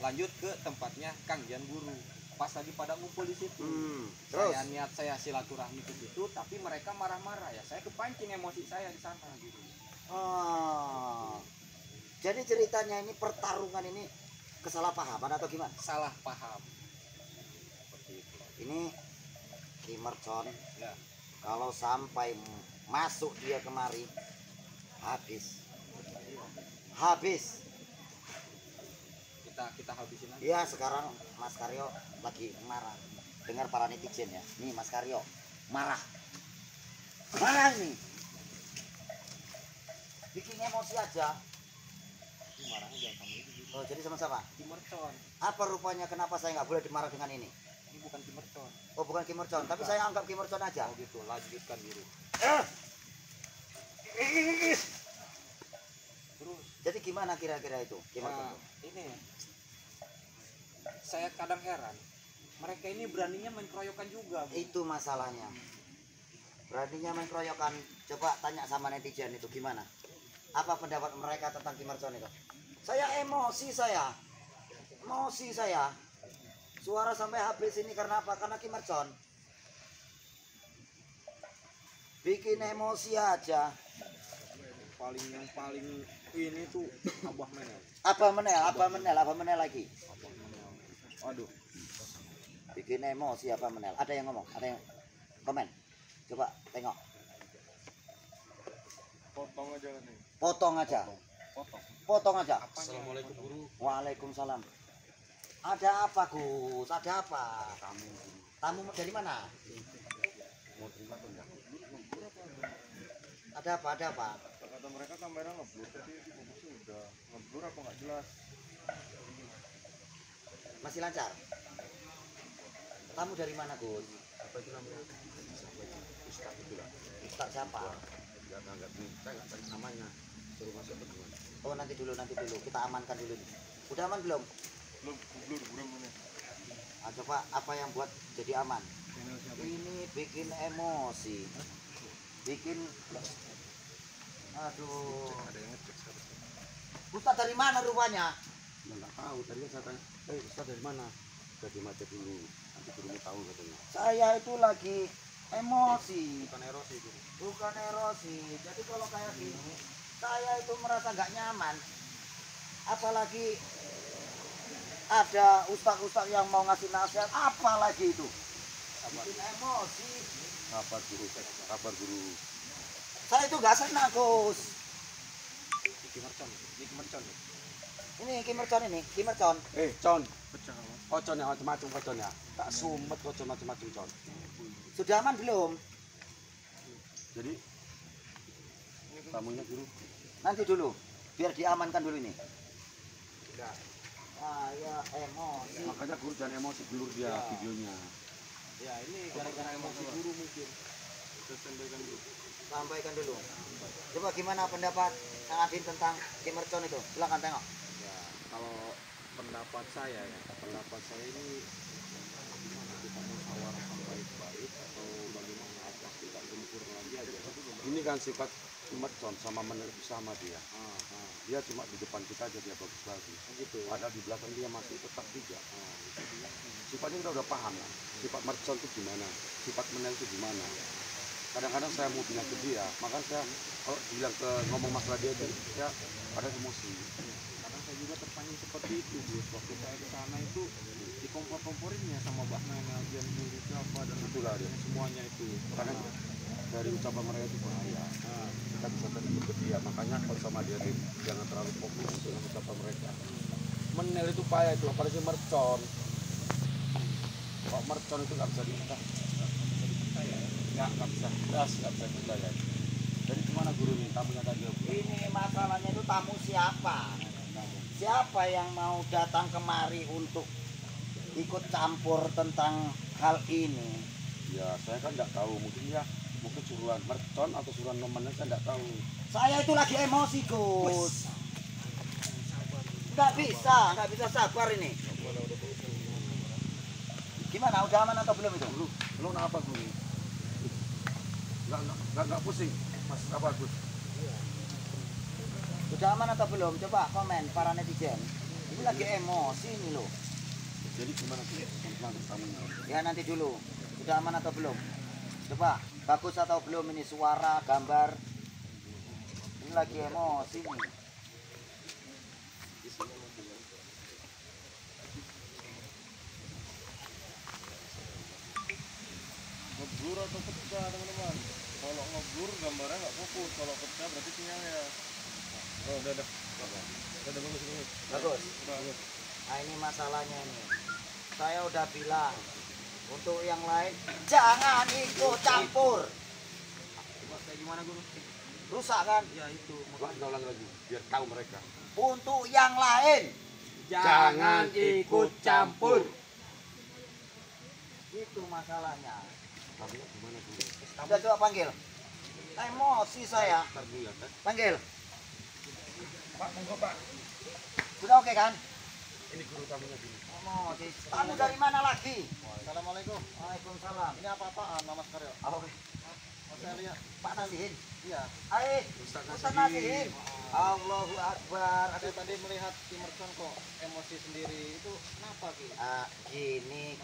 lanjut ke tempatnya Kang Jan Guru. Pas lagi pada ngumpul di situ, Terus? saya silaturahmi ke situ, tapi mereka marah-marah ya. Saya kepancing emosi saya di sana gitu. Oh. Jadi ceritanya ini pertarungan ini kesalahpahaman atau gimana? Salah paham. Seperti itu. Ini Kimercon Ya. kalau sampai masuk dia kemari habis. Kita habisin aja. Iya, sekarang Mas Karyo lagi marah. Dengar para netizen ya. Nih Mas Karyo marah. Marah nih. Bikin emosi aja. Tapi marahnya jangan sama itu gitu. Oh, jadi sama-sama. Kimercon. Apa rupanya kenapa saya nggak boleh dimarah dengan ini? Ini bukan Kimercon. Oh, bukan Kimercon, tapi saya anggap Kimercon aja. Oh gitu, lanjutkan Guru. Terus Jadi gimana kira-kira itu? Kimercon? nah, ini saya kadang heran. Mereka ini beraninya main keroyokan juga. Bu. Itu masalahnya. Beraninya main keroyokan. Coba tanya sama netizen itu gimana? Apa pendapat mereka tentang Kimercon itu? Saya emosi saya. Suara sampai habis ini karena apa? Karena Kimercon. Bikin emosi aja. Yang paling ini tuh Abah Menel. Apa menel lagi? Abah Menel. Waduh. Bikin emosi apa menel? Ada yang ngomong? Ada yang komen? Coba tengok. Potong aja kan nih. Potong aja. Assalamualaikum Guru. Waalaikumsalam. Ada apa Gus? Ada apa? Tamu dari mana? Mau terima atau enggak? Ada apa? Kata mereka kamera ngeblur, tapi fokusnya udah ngeblur apa nggak jelas. Masih lancar? Tamu dari mana Gus? Apa itu namanya? Ustaz itu lah. Ustaz siapa? Saya nggak tahu namanya. Suruh masuk ke duluan. Oh nanti dulu. Kita amankan dulu nih. Udah aman belum? Belum ini. Coba apa yang buat jadi aman? Ini bikin emosi. Aduh. Ada yang ngecek sekarang. Ustaz dari mana rupanya? Nggak tahu. Tadi saya tanya, Ustaz dari mana? Jadi macet dulu. Nanti Guru tahu katanya. Saya itu lagi emosi. Bukan erosi. Jadi kalau kayak gini, saya itu merasa nggak nyaman. Apalagi ada ustaz-ustaz yang mau ngasih nasihat, apalagi itu. Bikin emosi. Kabar Guru. Saya itu nggak senang Gus. Ini Kimercon. Con. Pecah kamu. Kocon ya macam-macam kocon ya. Tak sumet kocon macam-macam con. Sudah aman belum? Jadi tamunya Guru. Nanti dulu, biar diamankan dulu ini. Enggak. Ya emosi. Makanya Guru jangan emosi blur dia videonya. Ya ini gara-gara emosi Guru mungkin. Kita sampaikan dulu. Coba gimana pendapat Kang Adin tentang Kimercon itu? Silakan tengok. Ya kalau pendapat saya ini gimana kita musyawarahkan baik-baik atau bagaimana apa kita gempur lagi aja. Ini kan sifat Kimercon sama menel sama dia. Dia cuma di depan kita aja dia bagus lagi. Gitu. Padahal di belakang dia masih tetap juga. Sifatnya kita udah paham lah. Sifat mercon itu gimana, sifat menel itu gimana. Kadang-kadang saya mau bilang ke dia, makanya saya kalau bilang ke ngomong masalah dia itu saya ada emosi. Kadang saya juga terpancing seperti itu, Gus. Waktu saya ke sana itu dikompor-komporinnya sama Mbak Menel, Jan Guru siapa dan Itulah dia. semuanya itu. Karena dari ucapan mereka itu bahaya. Kita bisa terjebak ke dia, makanya kalau sama dia jangan terlalu fokus dengan ucapan mereka. Menel itu payah itu, apalagi mercon. Kalau mercon itu nggak bisa nggak bisa dipercaya. Jadi gimana Guru nih tamunya tadi? Ini masalahnya itu tamu siapa? Siapa yang mau datang kemari untuk ikut campur tentang hal ini? Ya saya kan nggak tahu, mungkin suruhan mercon atau suruhan nomennya saya nggak tahu. Saya itu lagi emosi Gus. Nggak bisa sabar ini. Gimana? Udah aman atau belum itu? Belum apa Guru? Nggak pusing, Mas apa Gus? Udah aman atau belum? Coba komen para netizen. Ini lagi emosi ini loh. Jadi gimana sih tentang tamunya? Ya nanti dulu. Sudah aman atau belum? Coba bagus atau belum ini suara, gambar. Ini lagi emosi nih. Ngeblur atau pecah teman-teman. Kalau ngeblur gambarnya nggak fokus, kalau pecah berarti sinyalnya. Oh udah bagus. Bagus. Nah ini masalahnya ini. Saya udah bilang untuk yang lain jangan ikut campur. Kayak gimana guru? Rusak kan? Ya itu. Ulang lagi biar tahu mereka. Untuk yang lain Jangan ikut campur. itu masalahnya. Tamunya gimana dulu? Udah coba panggil. Emosi saya. Ntar dulu ya, Teh. Panggil. Pak, monggo Pak. Sudah oke kan? Ini guru tamunya dulu. Emosi. Kamu dari mana lagi? Assalamualaikum. Waalaikumsalam. Ini apa-apaan Mas Karyo? Oke. Mau saya lihat. Pak Nasihin. Iya. Ayo, Ustaz Ustaz Nasihin. Nasihin. Allahu Akbar. Saya tadi melihat Kimerson kok emosi sendiri. Itu kenapa Ki? Gini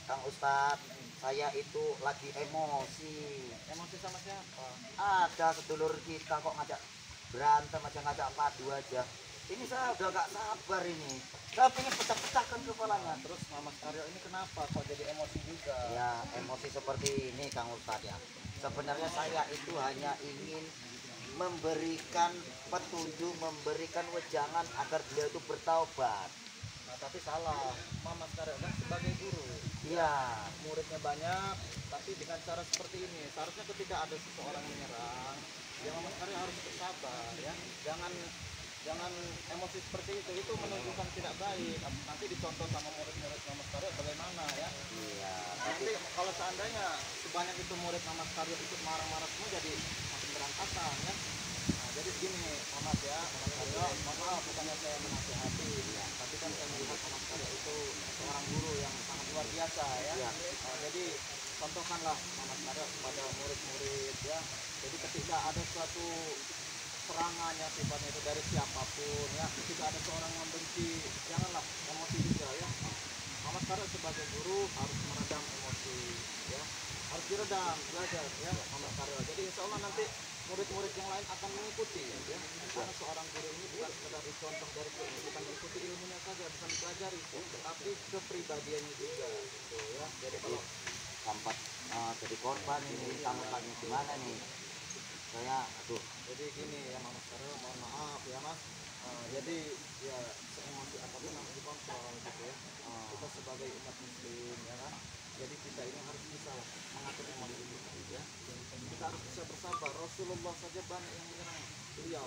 Kang Ustad, saya itu lagi emosi. Emosi sama siapa? Ada sedulur kita kok ngajak berantem aja, ngajak padu aja. Ini saya udah gak sabar ini. Saya pengen pecah-pecahkan kepalanya. Terus Mas Karyo ini kenapa kok jadi emosi juga? Ya emosi seperti ini Kang Ustad ya. Sebenarnya saya itu hanya ingin memberikan petunjuk, memberikan wejangan agar beliau itu bertaubat. Nah tapi salah. Mas Karyo kan sebagai guru. Iya. Muridnya banyak, tapi dengan cara seperti ini. Seharusnya ketika ada seseorang menyerang, ya Mas Karyo harus bersabar ya. Jangan emosi seperti itu menunjukkan tidak baik. Nanti dicontoh sama murid-murid Mas Karyo bagaimana ya. Iya. Nanti kalau seandainya sebanyak itu murid Mas Karyo ikut marah-marah semua jadi makin berantakan ya. Nah, jadi begini Mas ya, Mas Karyo, mohon maaf bukannya saya menasihati ya, tapi kan saya melihat Mas Karyo itu seorang guru yang sangat luar biasa ya. Iya. Jadi contohkanlah Mas Karyo kepada murid-murid ya. Jadi ketika ada suatu serangan yang sifatnya itu dari siapapun ya, ketika ada seorang yang membenci, janganlah emosi juga ya. Mas Karyo sebagai guru harus meredam emosi ya, harus diredam, belajar ya Mas Karyo. Jadi insya Allah nanti murid-murid yang lain akan mengikuti ya, karena seorang guru ini bukan sekedar contoh dari bukan mengikuti ilmunya saja, bukan dipelajari, tetapi kepribadiannya juga gitu ya. Jadi kalau Sempat jadi korban ini, tanggapannya gimana nih? Saya aduh. jadi gini ya Mas Karyo, mohon maaf ya Mas. Jadi ya seemosi apapun harus dikontrol gitu ya. Kita sebagai umat muslim ya kan, jadi kita ini harus bisa mengatur emosi kita ya. Kita harus bisa bersabar. Rasulullah saja banyak yang menyerang beliau,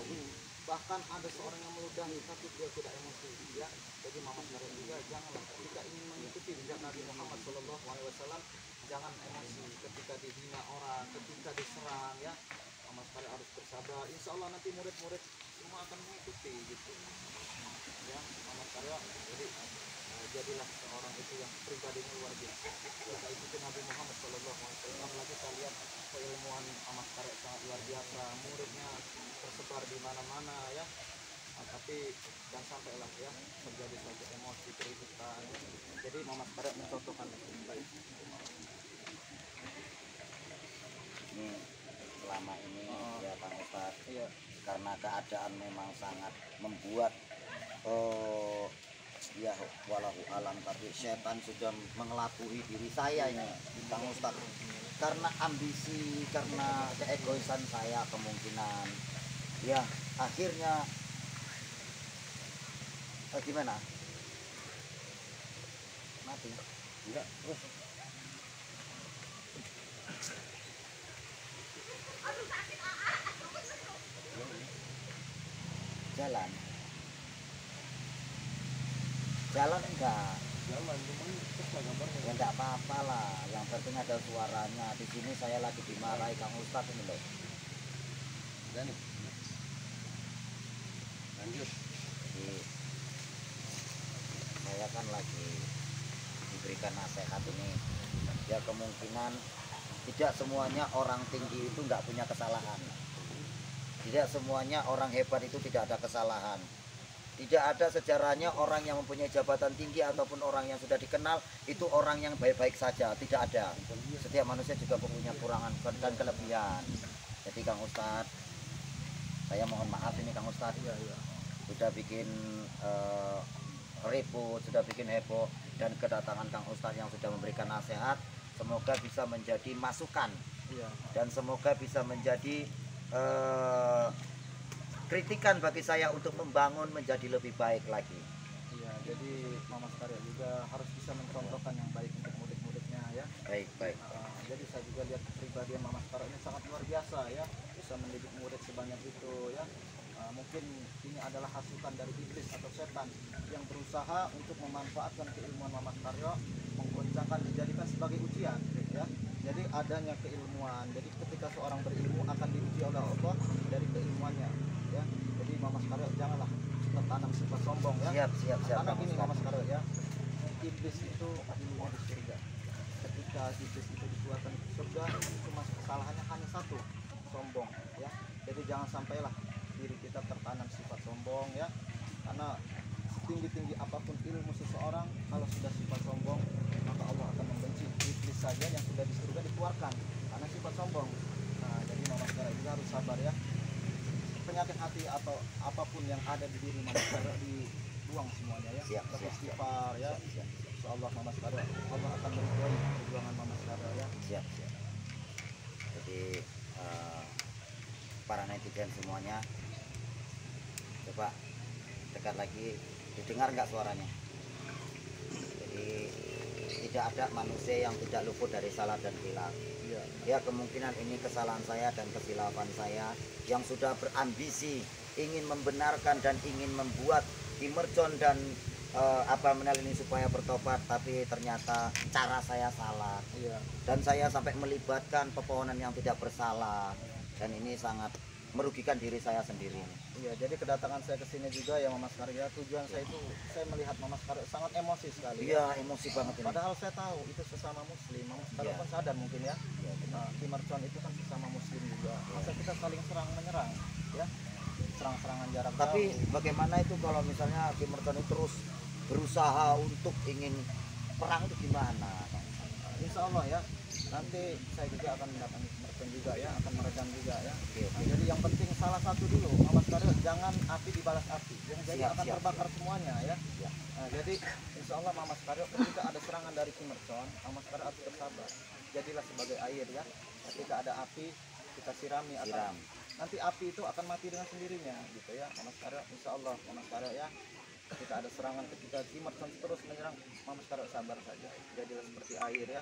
bahkan ada seorang yang meludahi tapi dia tidak emosi ya. Jadi Mas Karyo juga janganlah ketika ingin mengikuti jejak Nabi Muhammad SAW, jangan emosi ketika dihina orang, ketika diserang ya. Mas Karyo harus bersabar. Insya Allah nanti murid-murid semua akan mengikuti gitu ya Mas Karyo. Jadi jadilah seorang itu yang pribadinya luar biasa. Kita ikuti Nabi Muhammad SAW. Apalagi kita lihat keilmuan Mas Karyo sangat luar biasa. Muridnya tersebar di mana-mana ya. Tapi jangan sampailah ya terjadi suatu emosi keributan. Jadi Mas Karyo mencontohkan yang baik. Ini selama ini ya Kang Ustad, Iya. karena keadaan memang sangat membuat ya walau alam, tapi setan sudah mengelabui diri saya ini Kang Ustad, karena ambisi, karena keegoisan saya kemungkinan ya akhirnya gimana mati enggak terus jalan enggak Jalan cuman pecah gambarnya. ya enggak apa-apa lah, yang penting ada suaranya. Di sini saya lagi dimarahi Kang Ustadz ini loh. Dan lanjut. Jadi, saya kan lagi diberikan nasihat ini ya, kemungkinan tidak semuanya orang tinggi itu nggak punya kesalahan, tidak semuanya orang hebat itu tidak ada kesalahan. Tidak ada sejarahnya orang yang mempunyai jabatan tinggi ataupun orang yang sudah dikenal itu orang yang baik-baik saja, tidak ada. Setiap manusia juga punya kurangan dan kelebihan. Jadi Kang Ustadz, saya mohon maaf ini Kang Ustadz, sudah bikin ribut, sudah bikin heboh, dan kedatangan Kang Ustadz yang sudah memberikan nasihat, semoga bisa menjadi masukan dan semoga bisa menjadi kritikan bagi saya untuk membangun menjadi lebih baik lagi. Iya, jadi Mama Karya juga harus bisa mencontohkan yang baik untuk murid-muridnya ya. Baik. Jadi saya juga lihat kepribadian Mama Karya ini sangat luar biasa ya, bisa mendidik murid sebanyak itu ya. Mungkin ini adalah hasutan dari iblis atau setan yang berusaha untuk memanfaatkan keilmuan Mama Karya, menggoncangkan, dijadikan sebagai ujian ya. Jadi adanya keilmuan, jadi ketika seorang berilmu akan diuji oleh Allah dari keilmuannya ya. Jadi Mama Karya janganlah tertanam sifat sombong ya. Siap. Karena Kang gini Ustadz. Mama Karya ya, iblis itu dulunya di surga. Ketika iblis itu dikeluarkan di surga, cuma kesalahannya hanya satu, sombong ya. Jadi jangan sampailah diri kita tertanam sifat sombong ya. Karena tinggi-tinggi apapun ilmu seseorang, kalau sudah sifat sombong, maka Allah akan membenci. Iblis saja yang sudah di surga dikeluarkan karena sifat sombong. Nah, jadi Mama Karya juga harus sabar ya. Penyakit hati atau apapun yang ada di diri Mama Karya dibuang semuanya ya. Siap. Beristighfar ya. Insyaallah Mama Karya, Allah akan meridhoi perjuangan Mama Karya ya. Siap. Jadi para netizen semuanya, coba dekat lagi, didengar nggak suaranya? Jadi tidak ada manusia yang tidak luput dari salah dan hilaf. Ya kemungkinan ini kesalahan saya dan kesilapan saya yang sudah berambisi ingin membenarkan dan ingin membuat Kimercon dan Menel ini supaya bertobat, tapi ternyata cara saya salah dan saya sampai melibatkan pepohonan yang tidak bersalah, dan ini sangat merugikan diri saya sendiri. Iya, jadi kedatangan saya ke sini juga ya Mama Karya, tujuan saya itu saya melihat Mama Karya sangat emosi sekali. Iya, emosi banget ini. Padahal saya tahu itu sesama muslim, Mama Karya pun sadar mungkin ya. Kimercon itu kan sesama muslim juga. Masa kita saling serang menyerang ya. Serang-serangan jarak Tapi jauh. bagaimana itu kalau misalnya Kimercon itu terus berusaha untuk ingin perang, itu gimana? Insya Allah ya, nanti saya juga akan mendatangi Kimercon juga ya, akan meredam juga ya. Oke. Jadi yang penting salah satu dulu, Mama Karya, jangan api dibalas api, yang jadi Siap, akan siap, terbakar semuanya ya. Nah, jadi insya Allah Mama Karya, ketika ada serangan dari Kimercon, Mama Karya harus bersabar. Jadilah sebagai air ya. Ketika ada api, kita sirami, Siram. nanti api itu akan mati dengan sendirinya gitu ya. Mama Karya, insya Allah Mama Karya ya. Ketika ada serangan, ketika Kimercon terus menyerang, Mama Karya sabar saja. Jadilah seperti air ya.